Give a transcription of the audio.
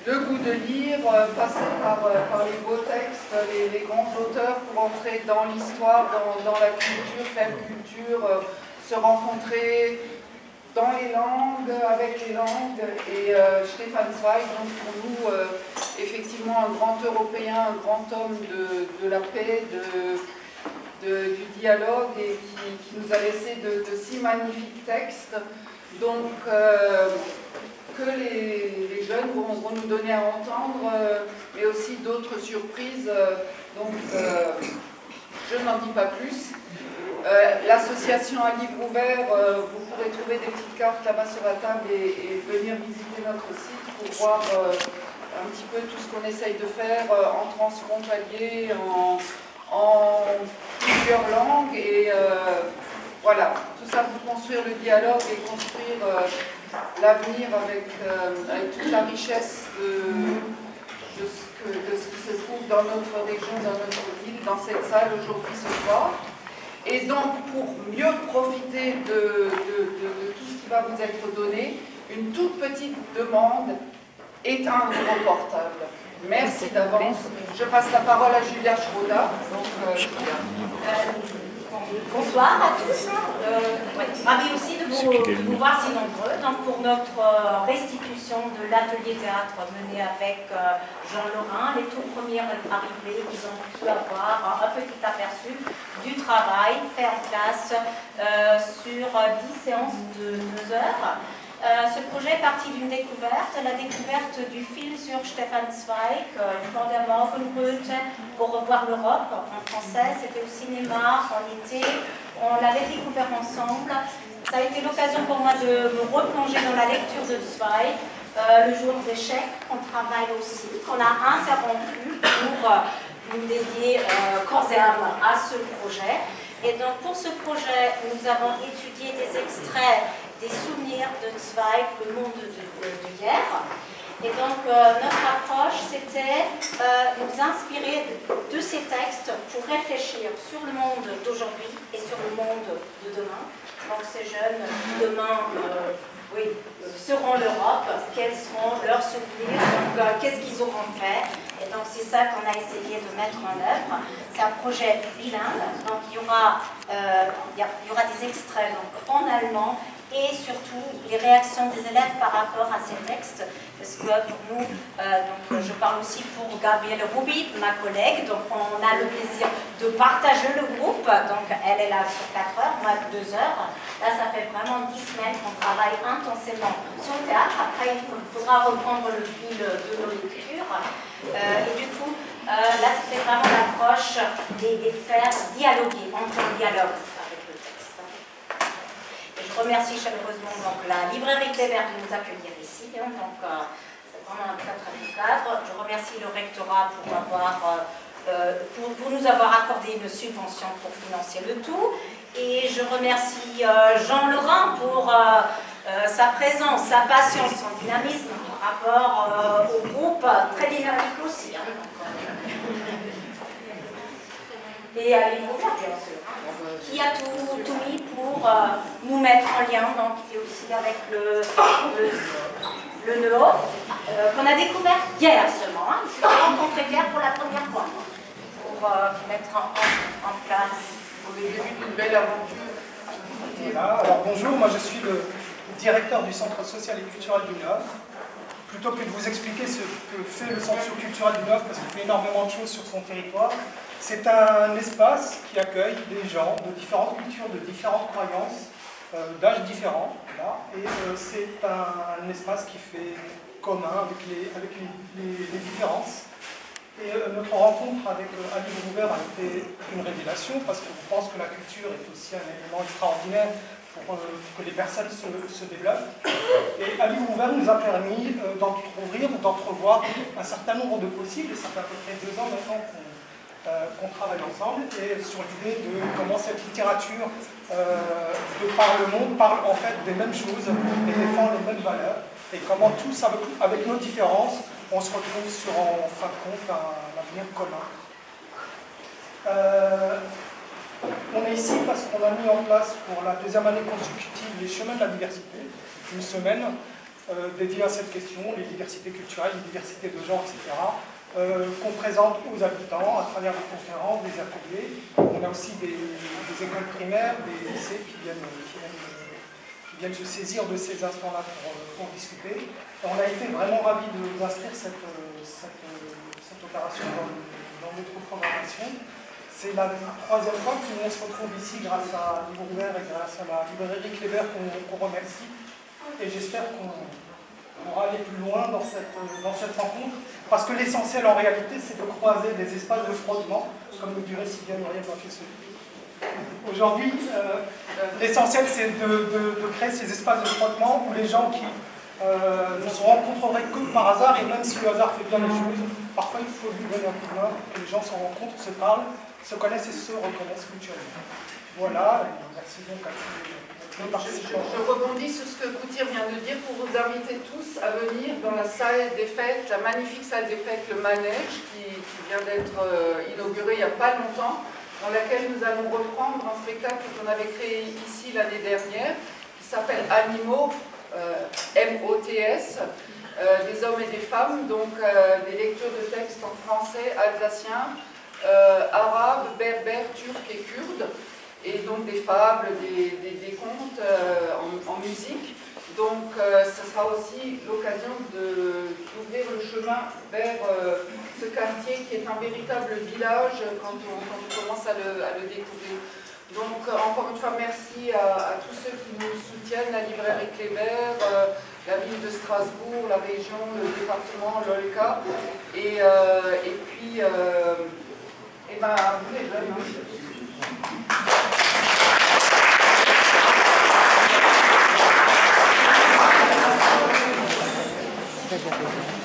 le goût de lire, passer par les beaux textes, les grands auteurs pour entrer dans l'histoire, dans la culture, faire culture, se rencontrer dans les langues, avec les langues. Et Stefan Zweig, donc pour nous, effectivement un grand Européen, un grand homme de la paix, du dialogue, et qui nous a laissé de si magnifiques textes. Donc, que les jeunes vont nous donner à entendre, mais aussi d'autres surprises. Donc, je n'en dis pas plus. L'association à livre ouvert, vous pourrez trouver des petites cartes là-bas sur la table et venir visiter notre site pour voir un petit peu tout ce qu'on essaye de faire en transfrontalier, en plusieurs langues, et voilà, tout ça pour construire le dialogue et construire l'avenir avec toute la richesse de ce qui se trouve dans notre région, dans notre ville, dans cette salle aujourd'hui, ce soir. Et donc, pour mieux profiter de tout ce qui va vous être donné, une toute petite demande: éteindre vos portables. Merci d'avance. Je passe la parole à Julia Schroda. Bonsoir à tous. Ravi aussi de vous voir si nombreux. Donc, pour notre restitution de l'atelier théâtre mené avec Jean Lorrain, les tout premiers arrivés, ils ont pu avoir un petit aperçu du travail fait en classe sur 10 séances de 2 heures. Ce projet est parti d'une découverte, la découverte du film sur Stefan Zweig, Vor der Morgenröte, pour revoir l'Europe en français. C'était au cinéma en été, on l'avait découvert ensemble. Ça a été l'occasion pour moi de me replonger dans la lecture de Zweig, le jour d'échec, qu'on travaille aussi, qu'on a interrompu pour nous dédier corps et âme à ce projet. Et donc pour ce projet, nous avons étudié des extraits des souvenirs de Zweig, le monde d'hier. Et donc notre approche, c'était nous inspirer de ces textes pour réfléchir sur le monde d'aujourd'hui et sur le monde de demain. Donc ces jeunes, demain, seront l'Europe, quels seront leurs souvenirs, qu'est-ce qu'ils auront fait. Et donc c'est ça qu'on a essayé de mettre en œuvre. C'est un projet bilingue, donc il y aura des extraits donc, en allemand, et surtout les réactions des élèves par rapport à ces textes, parce que pour nous, je parle aussi pour Gabrielle Ruby, ma collègue, donc on a le plaisir de partager le groupe, donc elle est là sur 4 heures, moi 2 heures. Là ça fait vraiment 10 semaines qu'on travaille intensément sur le théâtre. Après il faudra reprendre le fil de nos lectures, et du coup là c'était vraiment l'approche des faire dialoguer, entrer en dialogue. Je remercie chaleureusement donc, la librairie Kléber de nous accueillir ici. Donc, c'est vraiment un très très bon cadre. Je remercie le rectorat pour nous avoir accordé une subvention pour financer le tout. Et je remercie Jean Lorrain pour sa présence, sa patience, son dynamisme par rapport au groupe très dynamique aussi. Et à Livre Ouvert, bien sûr, qui a tout mis pour nous mettre en lien, donc et aussi avec le NEO, qu'on a découvert hier seulement. Ils se sont rencontrés hier pour la première fois, pour mettre en place. Au début d'une belle aventure. Voilà. Alors bonjour, moi je suis le directeur du Centre social et culturel du Nord. Plutôt que de vous expliquer ce que fait le Centre culturel du Nord, parce qu'il fait énormément de choses sur son territoire, c'est un espace qui accueille des gens de différentes cultures, de différentes croyances, d'âges différents. Là, et c'est un espace qui fait commun avec les différences. Et notre rencontre avec À Livre Ouvert a été une révélation, parce que je pense que la culture est aussi un élément extraordinaire pour que les personnes se développent. Et À Livre Ouvert nous a permis d'entrouvrir ou d'entrevoir un certain nombre de possibles, et ça fait à peu près 2 ans maintenant qu'on travaille ensemble, et sur l'idée de comment cette littérature de par le monde parle en fait des mêmes choses et défend les mêmes valeurs, et comment tous, avec nos différences, on se retrouve sur, en fin de compte, un avenir commun. On est ici parce qu'on a mis en place pour la 2e année consécutive les chemins de la diversité, une semaine dédié à cette question, les diversités culturelles, les diversités de genre, etc., qu'on présente aux habitants à travers des conférences, des ateliers. On a aussi des écoles primaires, des lycées qui viennent se saisir de ces instants-là pour discuter. Et on a été vraiment ravis d'inscrire cette opération dans notre programmation. C'est la 3e fois qu'on se retrouve ici grâce à Livre Ouvert et grâce à la librairie Kléber qu'on remercie. Et j'espère qu'on pourra aller plus loin dans cette rencontre. Parce que l'essentiel en réalité, c'est de croiser des espaces de frottement, comme nous dirait si bien Muriel Baffier. Aujourd'hui, l'essentiel, c'est de créer ces espaces de frottement où les gens qui ne se rencontreraient que par hasard, et même si le hasard fait bien les choses, parfois il faut lui donner un coup de main, que les gens se rencontrent, se parlent, se connaissent et se reconnaissent mutuellement. Voilà, et merci donc à tous. Je rebondis sur ce que Koutir vient de dire pour vous inviter tous à venir dans la salle des fêtes, la magnifique salle des fêtes, le Manège, qui vient d'être inaugurée il n'y a pas longtemps, dans laquelle nous allons reprendre un spectacle qu'on avait créé ici l'année dernière, qui s'appelle Animaux, M-O-T-S, des hommes et des femmes, donc des lectures de textes en français, alsacien, arabe, berbère, turc et kurde, et donc des fables, des contes en musique. Donc ce sera aussi l'occasion d'ouvrir le chemin vers ce quartier qui est un véritable village quand on commence à le découvrir. Donc encore une fois, merci à tous ceux qui nous soutiennent, la librairie Kléber, la ville de Strasbourg, la région, le département, l'OLCA, et puis vous les jeunes, Très bien.